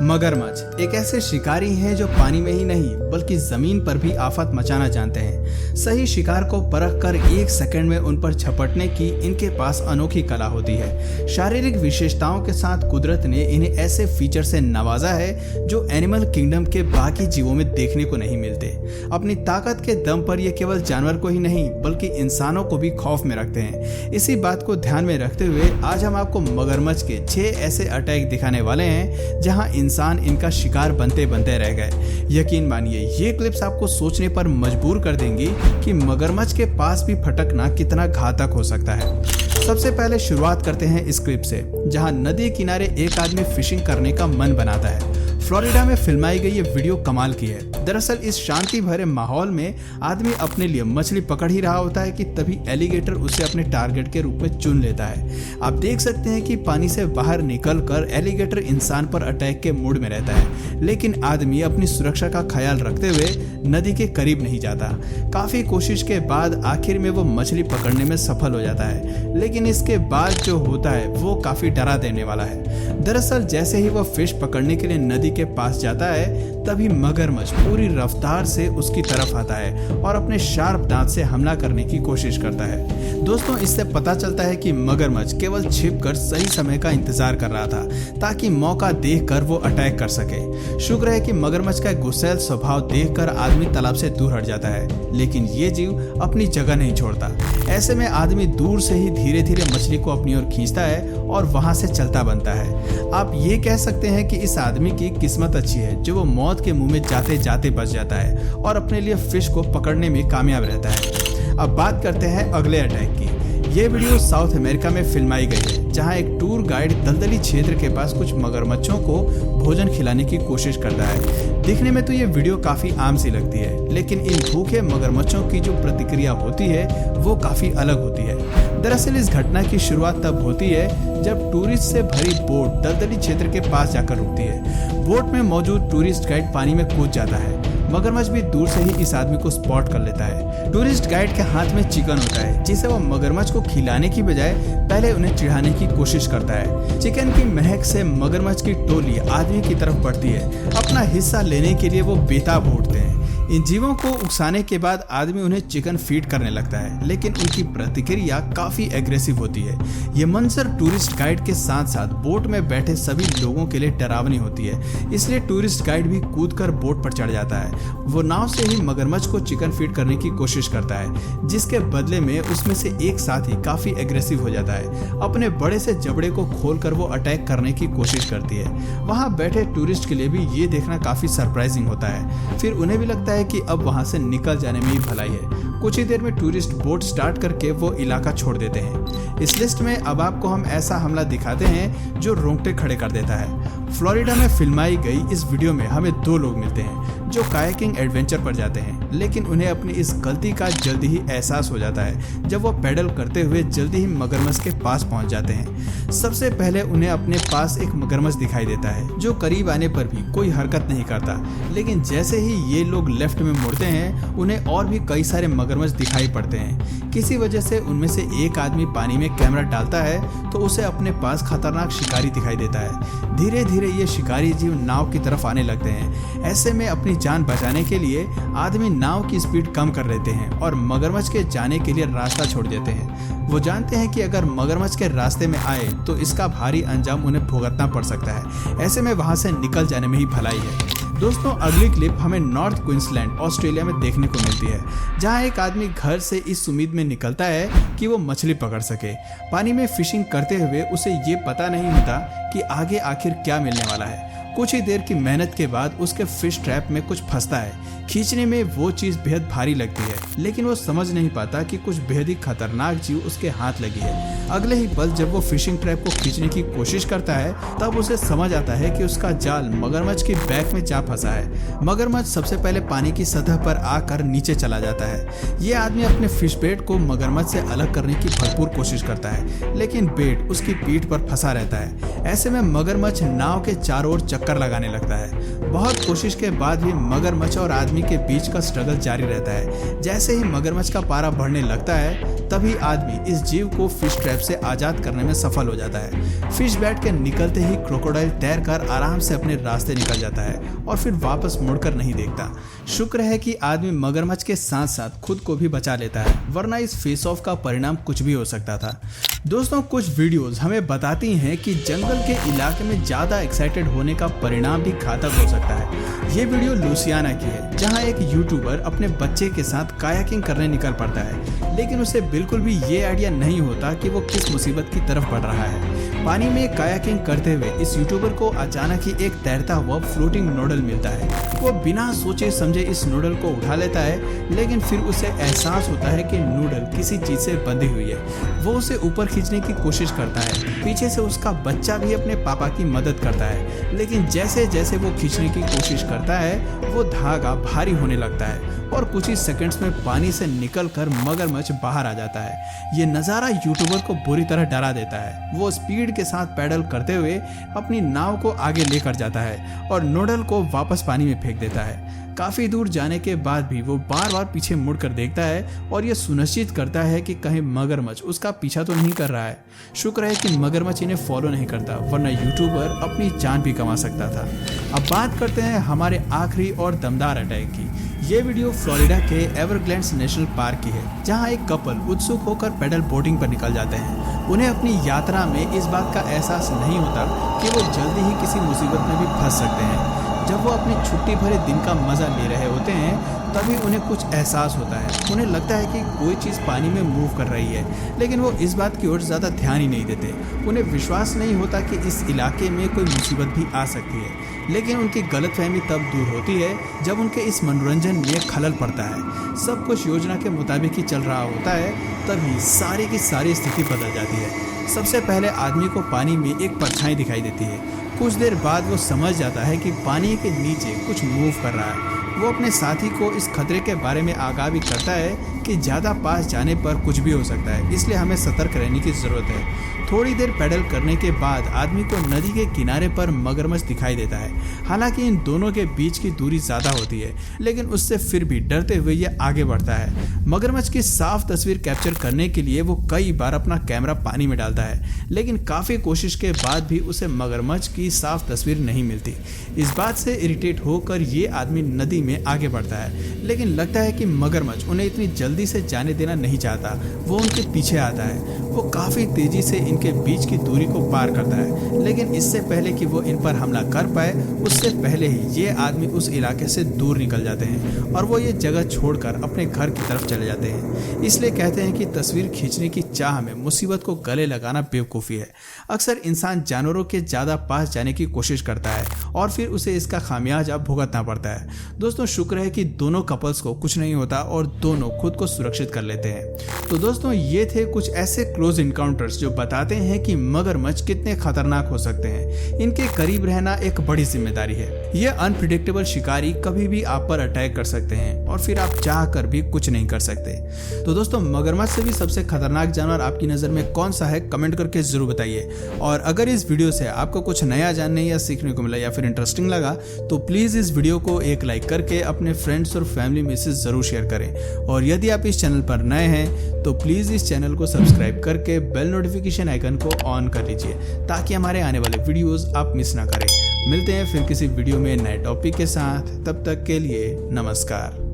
मगरमच्छ एक ऐसे शिकारी हैं जो पानी में ही नहीं बल्कि जमीन पर भी आफत मचाना जानते हैं। सही शिकार को परख कर एक सेकंड में उन पर झपटने की इनके पास अनोखी कला होती है। शारीरिक विशेषताओं के साथ कुदरत ने इन्हें ऐसे फीचर से नवाजा है जो एनिमल किंगडम के बाकी जीवों में देखने को नहीं मिलते। अपनी ताकत के दम पर ये केवल जानवर को ही नहीं बल्कि इंसानों को भी खौफ में रखते हैं। इसी बात को ध्यान में रखते हुए आज हम आपको मगरमच्छ के 6 ऐसे अटैक दिखाने वाले हैं जहां इंसान इनका शिकार बनते बनते रह गए। यकीन मानिए ये क्लिप्स आपको सोचने पर मजबूर कर देंगी कि मगरमच्छ के पास भी फटकना कितना घातक हो सकता है। सबसे पहले शुरुआत करते हैं इस क्लिप से जहां नदी किनारे एक आदमी फिशिंग करने का मन बनाता है। फ्लोरिडा में फिल्माई गई ये वीडियो कमाल की है। दरअसल इस शांति भरे माहौल में आदमी अपने लिए मछली पकड़ ही रहा होता है कि तभी एलिगेटर उसे अपने टारगेट के रूप में चुन लेता है। आप देख सकते हैं कि पानी से बाहर निकलकर एलिगेटर इंसान पर अटैक के मूड में रहता है, लेकिन आदमी अपनी सुरक्षा का ख्याल रखते हुए नदी के करीब नहीं जाता। काफी कोशिश के बाद आखिर में वो मछली पकड़ने में सफल हो जाता है, लेकिन इसके बाद जो होता है वो काफी डरा देने वाला है। दरअसल जैसे ही वो फिश पकड़ने के लिए नदी के पास जाता है तभी मगरमच्छ पूरी रफ्तार से उसकी तरफ आता है और अपने शार्प दांत से हमला करने की कोशिश करता है। दोस्तों इससे पता चलता है कि मगरमच्छ केवल छिपकर सही समय का इंतजार कर रहा था ताकि मौका देखकर वो अटैक कर सके। शुक्र है कि मगरमच्छ का गुस्सैल स्वभाव देखकर आदमी तालाब से दूर हट जाता है, लेकिन ये जीव अपनी जगह नहीं छोड़ता। ऐसे में आदमी दूर से ही धीरे धीरे मछली को अपनी ओर खींचता है और वहां से चलता बनता है। आप ये कह सकते हैं कि इस आदमी की किस्मत अच्छी है जो वो मौत के मुंह में जाते जाते बच जाता है और अपने लिए फिश को पकड़ने में कामयाब रहता है। अब बात करते हैं अगले अटैक की। ये वीडियो साउथ अमेरिका में फिल्माई गई है जहां एक टूर गाइड दलदली क्षेत्र के पास कुछ मगरमच्छों को भोजन खिलाने की कोशिश करता है। दिखने में तो ये वीडियो काफी आम सी लगती है, लेकिन इन भूखे मगरमच्छों की जो प्रतिक्रिया होती है वो काफी अलग होती है। दरअसल इस घटना की शुरुआत तब होती है जब टूरिस्ट से भरी बोट दलदली क्षेत्र के पास जाकर रुकती है। बोट में मौजूद टूरिस्ट गाइड पानी में कूद जाता है। मगरमच्छ भी दूर से ही इस आदमी को स्पॉट कर लेता है। टूरिस्ट गाइड के हाथ में चिकन होता है जिसे वो मगरमच्छ को खिलाने की बजाय पहले उन्हें चिढ़ाने की कोशिश करता है। चिकन की महक से मगरमच्छ की टोली आदमी की तरफ बढ़ती है। अपना हिस्सा लेने के लिए वो बेताब उठते हैं। इन जीवों को उकसाने के बाद आदमी उन्हें चिकन फीड करने लगता है, लेकिन उनकी प्रतिक्रिया काफी एग्रेसिव होती है। ये मंजर टूरिस्ट गाइड के साथ साथ बोट में बैठे सभी लोगों के लिए डरावनी होती है, इसलिए टूरिस्ट गाइड भी कूदकर बोट पर चढ़ जाता है। वो नाव से ही मगरमच्छ को चिकन फीड करने की कोशिश करता है, जिसके बदले में उसमें से एक साथी काफी एग्रेसिव हो जाता है। अपने बड़े से जबड़े को खोलकर वो अटैक करने की कोशिश करती है। वहां बैठे टूरिस्ट के लिए भी ये देखना काफी सरप्राइजिंग होता है। फिर उन्हें भी लगता है कि अब वहां से निकल जाने में ही भलाई है। कुछ ही देर में टूरिस्ट बोट स्टार्ट करके वो इलाका छोड़ देते हैं। इस लिस्ट में अब आपको हम ऐसा हमला दिखाते हैं जो रोंगटे खड़े कर देता है। फ्लोरिडा में फिल्माई गई इस वीडियो में हमें 2 लोग मिलते हैं जो कायाकिंग एडवेंचर पर जाते हैं, लेकिन उन्हें अपनी इस गलती का जल्दी ही एहसास हो जाता है जब वो पैडल करते हुए जल्दी ही मगरमच्छ के पास पहुंच जाते हैं। सबसे पहले उन्हें अपने पास एक मगरमच्छ दिखाई देता है जो करीब आने पर भी कोई हरकत नहीं करता, लेकिन जैसे ही ये लोग लेफ्ट में मुड़ते हैं उन्हें और भी कई सारे मगरमच्छ दिखाई पड़ते हैं। किसी वजह से उनमें से एक आदमी पानी में कैमरा डालता है तो उसे अपने पास खतरनाक शिकारी दिखाई देता है। धीरे धीरे ये शिकारी जीव नाव की तरफ आने लगते हैं। ऐसे में अपनी जान बचाने के लिए आदमी नाव की स्पीड कम कर देते हैं और मगरमच्छ के जाने के लिए रास्ता छोड़ देते हैं। वो जानते हैं कि अगर मगरमच्छ के रास्ते में आए तो इसका भारी अंजाम उन्हें भुगतना पड़ सकता है। ऐसे में वहां से निकल जाने में ही भलाई है। दोस्तों अगली क्लिप हमें नॉर्थ क्वींसलैंड ऑस्ट्रेलिया में देखने को मिलती है जहां एक आदमी घर से इस उम्मीद में निकलता है कि वो मछली पकड़ सके। पानी में फिशिंग करते हुए उसे ये पता नहीं होता कि आगे आखिर क्या मिलने वाला है। कुछ ही देर की मेहनत के बाद उसके फिश ट्रैप में कुछ फंसता है। खींचने में वो चीज बेहद भारी लगती है, लेकिन वो समझ नहीं पाता कि कुछ बेहद ही खतरनाक जीव उसके हाथ लगी है। अगले ही पल जब वो फिशिंग ट्रैप को खींचने की कोशिश करता है तब उसे समझ आता है कि उसका जाल मगरमच्छ की बैक में जा फंसा है। मगरमच्छ सबसे पहले पानी की सतह पर आकर नीचे चला जाता है। ये आदमी अपने फिश बेट को मगरमच्छ से अलग करने की भरपूर कोशिश करता है, लेकिन बेट उसकी पीठ पर फंसा रहता है। ऐसे में मगरमच्छ नाव के चारों ओर चक्कर लगाने लगता है। बहुत कोशिश के बाद भी मगरमच्छ और आदमी के बीच का स्ट्रगल जारी रहता है। जैसे ही मगरमच्छ का पारा बढ़ने लगता है तभी आदमी इस जीव को फिश ट्रैप से आजाद करने में सफल हो जाता है। फिश बैठ के निकलते ही क्रोकोडाइल तैरकर आराम से अपने रास्ते निकल जाता है और फिर वापस मुड़कर नहीं देखता। शुक्र है कि आदमी मगरमच्छ के साथ साथ खुद को भी बचा लेता है, वरना इस फेस ऑफ का परिणाम कुछ भी हो सकता था। दोस्तों, कुछ वीडियोस हमें बताती हैं कि जंगल के इलाके में ज्यादा एक्साइटेड होने का परिणाम भी घातक हो सकता है। ये वीडियो लुसियाना की है, जहां एक यूट्यूबर अपने बच्चे के साथ कायाकिंग करने निकल पड़ता है, लेकिन उसे बिल्कुल भी ये आइडिया नहीं होता कि वो किस मुसीबत की तरफ बढ़ रहा है। पानी में कायाकिंग करते हुए इस यूट्यूबर को अचानक ही एक तैरता हुआ फ्लोटिंग नूडल मिलता है। वो बिना सोचे समझे इस नूडल को उठा लेता है, लेकिन फिर उसे एहसास होता है कि नूडल किसी चीज से बंधी हुई है। वो उसे ऊपर खींचने की कोशिश करता है। पीछे से उसका बच्चा भी अपने पापा की मदद करता है, लेकिन जैसे जैसे वो खींचने की कोशिश करता है वो धागा भारी होने लगता है और कुछ ही सेकंड्स में पानी से निकलकर मगरमच्छ बाहर आ जाता है। ये नज़ारा यूट्यूबर को बुरी तरह डरा देता है। वो स्पीड के साथ पैडल करते हुए अपनी नाव को आगे लेकर जाता है और नूडल को वापस पानी में फेंक देता है। काफी दूर जाने के बाद भी वो बार बार पीछे मुड़कर देखता है और ये सुनिश्चित करता है कि कहीं मगरमच्छ उसका पीछा तो नहीं कर रहा है। शुक्र है कि मगरमच्छ इन्हें फॉलो नहीं करता, वरना यूट्यूबर अपनी जान भी कमा सकता था। अब बात करते हैं हमारे आखिरी और दमदार अटैक की। ये वीडियो फ्लोरिडा के एवरग्लैंड्स नेशनल पार्क की है, जहां एक कपल उत्सुक होकर पैडल बोटिंग पर निकल जाते हैं। उन्हें अपनी यात्रा में इस बात का एहसास नहीं होता कि वो जल्दी ही किसी मुसीबत में भी फंस सकते हैं। जब वो अपनी छुट्टी भरे दिन का मजा ले रहे होते हैं, तभी उन्हें कुछ एहसास होता है। उन्हें लगता है कि कोई चीज़ पानी में मूव कर रही है, लेकिन वो इस बात की ओर ज़्यादा ध्यान ही नहीं देते। उन्हें विश्वास नहीं होता कि इस इलाके में कोई मुसीबत भी आ सकती है, लेकिन उनकी गलतफहमी तब दूर होती है जब उनके इस मनोरंजन में खलल पड़ता है। सब कुछ योजना के मुताबिक ही चल रहा होता है, तभी सारी की सारी स्थिति बदल जाती है। सबसे पहले आदमी को पानी में एक परछाई दिखाई देती है। कुछ देर बाद वो समझ जाता है कि पानी के नीचे कुछ मूव कर रहा है। वो अपने साथी को इस खतरे के बारे में आगाह भी करता है कि ज़्यादा पास जाने पर कुछ भी हो सकता है, इसलिए हमें सतर्क रहने की ज़रूरत है। थोड़ी देर पैडल करने के बाद आदमी को नदी के किनारे पर मगरमच्छ दिखाई देता है। हालांकि इन दोनों के बीच की दूरी ज़्यादा होती है, लेकिन उससे फिर भी डरते हुए ये आगे बढ़ता है। मगरमच्छ की साफ तस्वीर कैप्चर करने के लिए वो कई बार अपना कैमरा पानी में डालता है, लेकिन काफ़ी कोशिश के बाद भी उसे मगरमच्छ की साफ तस्वीर नहीं मिलती। इस बात से इरिटेट होकर ये आदमी नदी में आगे बढ़ता है, लेकिन लगता है कि मगरमच्छ उन्हें इतनी जल्दी से जाने देना नहीं चाहता। वो उनके पीछे आता है। वो काफ़ी तेज़ी से इनके बीच की दूरी को पार करता है, लेकिन इससे पहले कि वो इन पर हमला कर पाए, उससे पहले ही ये आदमी उस इलाके से दूर निकल जाते हैं और वो ये जगह छोड़कर अपने घर की तरफ चले जाते हैं। इसलिए कहते हैं कि तस्वीर खींचने की चाह में मुसीबत को गले लगाना बेवकूफ़ी है। अक्सर इंसान जानवरों के ज़्यादा पास जाने की कोशिश करता है और फिर उसे इसका खामियाजा भुगतना पड़ता है। दोस्तों, शुक्र है कि दोनों कपल्स को कुछ नहीं होता और दोनों खुद को सुरक्षित कर लेते हैं। तो दोस्तों, ये थे कुछ ऐसे क्लोज इनकाउंटर्स जो बताते हैं कि मगरमच्छ कितने खतरनाक हो सकते हैं। इनके करीब रहना एक बड़ी जिम्मेदारी है। ये अनप्रिडिक्टेबल शिकारी कभी भी आप पर अटैक कर सकते हैं और फिर आप चाह कर भी कुछ नहीं कर सकते। तो दोस्तों, मगरमच्छ से भी सबसे खतरनाक जानवर आपकी नज़र में कौन सा है, कमेंट करके जरूर बताइए। और अगर इस वीडियो से आपको कुछ नया जानने या सीखने को मिला या फिर इंटरेस्टिंग लगा, तो प्लीज़ इस वीडियो को एक लाइक करके अपने फ्रेंड्स और फैमिली में से ज़रूर शेयर करें। और यदि आप इस चैनल पर नए हैं तो प्लीज़ इस चैनल को सब्सक्राइब करके बेल नोटिफिकेशन आइकन को ऑन कर लीजिए, ताकि हमारे आने वाले वीडियोस आप मिस ना करें। मिलते हैं फिर किसी वीडियो में नए टॉपिक के साथ। तब तक के लिए नमस्कार।